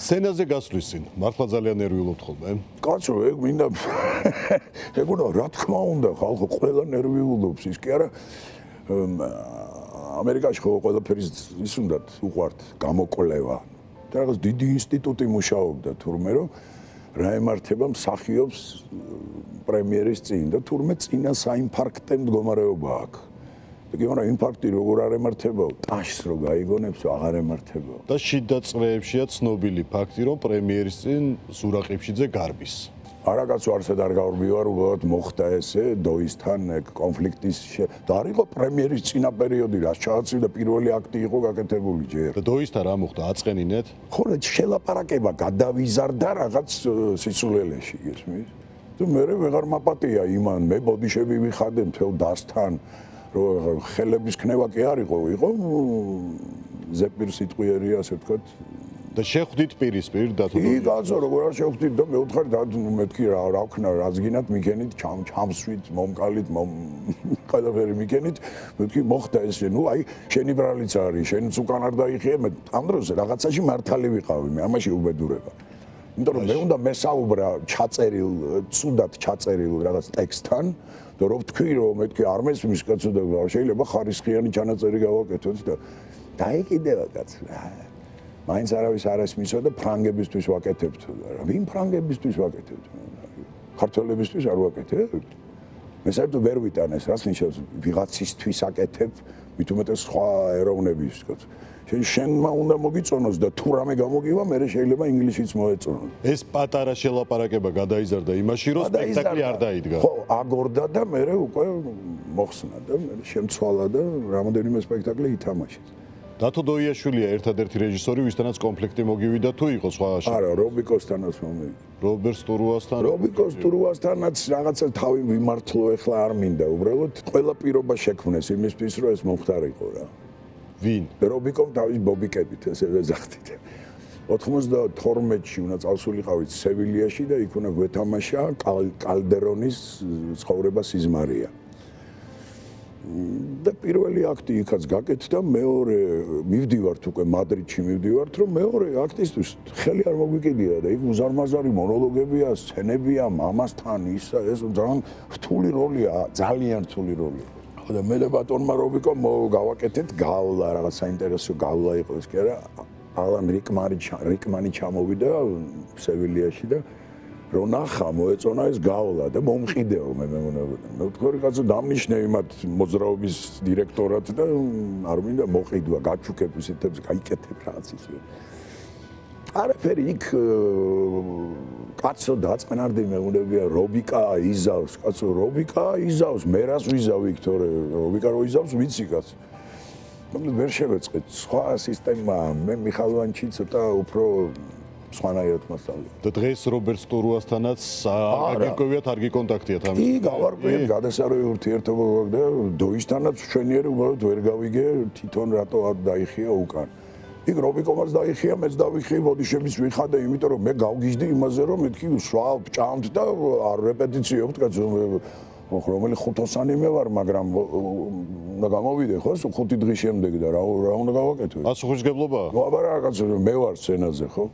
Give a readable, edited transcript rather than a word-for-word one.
სცენაზე გასვლის წინ მართლა ძალიან ნერვიულობთ ხოლმე? კაცო, ეგ მინდა ეგ უნდა რა თქმა უნდა, ხალხო ყველა ნერვიულობს, ის კი არა ამერიკაში ხო ყველაფერი ის უნდათ უყვართ გამოკვლევა. და რაღაც დიდი ინსტიტუტი მუშაობდა თურმე რომ რა ემართება მსახიობს პრემიერის წინ და თურმე წინა საინფარქტე მდგომარეობა აქვს. იგი მაგრამ ინფარქტი როგორ არ ემართებაო, ტაშს რო გაიგონებს, აღარ ემართებაო. და შიდა წრეებშია ცნობილი ფაქტი, რომ პრემიერის წინ ზურა ყიფშიძე გარბის. არა კაცო, არსად არ გავარბივარ, უბრალოდ მოხდა ესე დოისთან კონფლიქტის და არ იყო პრემიერის წინა პერიოდი, რაც ჩააცივდა პირველი აქტი იყო გაკეთებული ჯერ. და დოისთან რა მოხდა, აწყენინეთ? ხო, შელაპარაკება გადავიზარდა რაღაც სიცულელეში, გესმის? თუ მე ვეღარ მაპატია იმან, მე ბოდიშები ვიხადე მთელ დასთან. რომ ხელების ქნება კი არ იყო ზეპირ სიტყვიერი ასე ვთქვათ და შეხვდით პირისპირ და თუ კი კაცო როგორ არ შეხვდით და მეუთხარ და მეთქი რა ვქნა რაც გინათ მიგენით ჩამსვით მომკალით ყველაფერი მიგენით მეთქი მოხდა ესე ნუ აი შენი ბრალიც არის შენც უკან არ დაიხიე მე ამ დროს რაღაცაში მართალი ვიყავი მე ამაში უბედურება იმიტომ რომ მე უნდა მესაუბრა ჩაწერილ ცუდად ჩაწერილ რაღაც ტექსტთან და რო ვთქვი რომ მეთქი არ მესმის კაცო და შეიძლება ხარისხიანი ჩანაწერი გავაკეთოთ და დაიკიდება კაცო რა მაინც არავის არ ესმისო და ფრანგებისთვის ვაკეთებთ რა ვინ ფრანგებისთვის ვაკეთებთ ქართველებისთვის არ ვაკეთებთ მე საერთოდ ვერ ვიტანეს რას ნიშნავს ვიღაცისთვის აკეთებ მით უმეტეს სხვა ეროვნების კაცო შენმა უნდა მოგიწონოს და თუ რამე გამოგივა მე შეიძლება ინგლისშიც მოეწონოს ეს პატარა შელაპარაკება გადაიზარდა იმაში რომ სპექტაკლი არ დაიდგა ხო აგორდა და მე უკვე მოხსნა და მე შემცვალა და რამოდენიმე სპექტაკლი ითამაშეს დათო დოიაშვილია ერთადერთი რეჟისორი ვისთანაც კონფლიქტი მოგივიდა თუ იყო სხვა არა რობიკოსთანაც მომივიდა რობერტ სტურუასთან რობიკოს სტურუასთანაც რაღაცა თავი ვიმართლო ეხლა არ მინდა უბრალოდ ყველა პირობა შექმნეს იმისთვის რომ ეს მომხდარიყო რა ვინ? რობიკომ თავის ბობიკებით ესე ვეზახდით. 92-ში უნდა წავსულიყავით სევილიაში და იქ უნდა გვეთამაშა კალდერონის ცხოვრება სიზმარია. და პირველი აქტი იქაც გაკეთდა, მეორე მივდივართ უკვე მადრიდში მივდივართ, რომ მეორე აქტისთვის ხელი არ მოგვიკიდია და იქ უზარმაზარი მონოლოგებია, სცენებია, მამასთან ისა ეს ძალიან რთული როლია, ძალიან რთული როლია. და მე და ბატონმა რობიკომ გავაკეთეთ გავლა რაღაც საინტერესო გავლა იყო ეს კი არა ალან რიკმანი ჩამოვიდა სევილიაში და რო ნახა მოეწონა ეს გავლა და მომყიდეო მე მეგონებოდა მე ვთქვი კაცო დამნიშნე იმათ მოძრაობის დირექტორად და არ მინდა მოყიდვა გაჩუქებ ისეთებს გაიკეთებ რაღაც ისე არაფერი იქ კაცო დაწყნარდი მეუნებია რობიკა იზავს კაცო რობიკა იზავს მე რას ვიზავ იქ თორე რობიკა რო იზავს ვიცი კაცო მაგრამ ვერ შევეწყეთ სხვა სისტემა მე მიხალვანჩი ცოტა უფრო სხვანაირად მასწავლე და დღეს რობერტ სტურუასთანაც აგერკვევიათ არ გიკონტაქტიათ ამის კი გავარკვიეთ გადასარევი ურთიერთობა და დოისთანაც ჩვენიერი უბრალოდ ვერ გავიგე თვითონ რატო არ დაიხია უკან იქ რობიკომაც დაიხია, მეც დავიხი, ბოდიშების ვიხადე, იმიტომ რომ მე გავგიჟდი იმაზე, რომ მეთქი სვავ ჭამთ და არ რეპეტიციობთ, კაცო, რომელი ხუთოსანი მე ვარ, მაგრამ უნდა გამოვიდე, ხო, 5 დღის შემდეგ და რა უნდა გავაკეთო? პასუხისგებლობა? აბა რა კაცო, მე ვარ სცენაზე, ხო?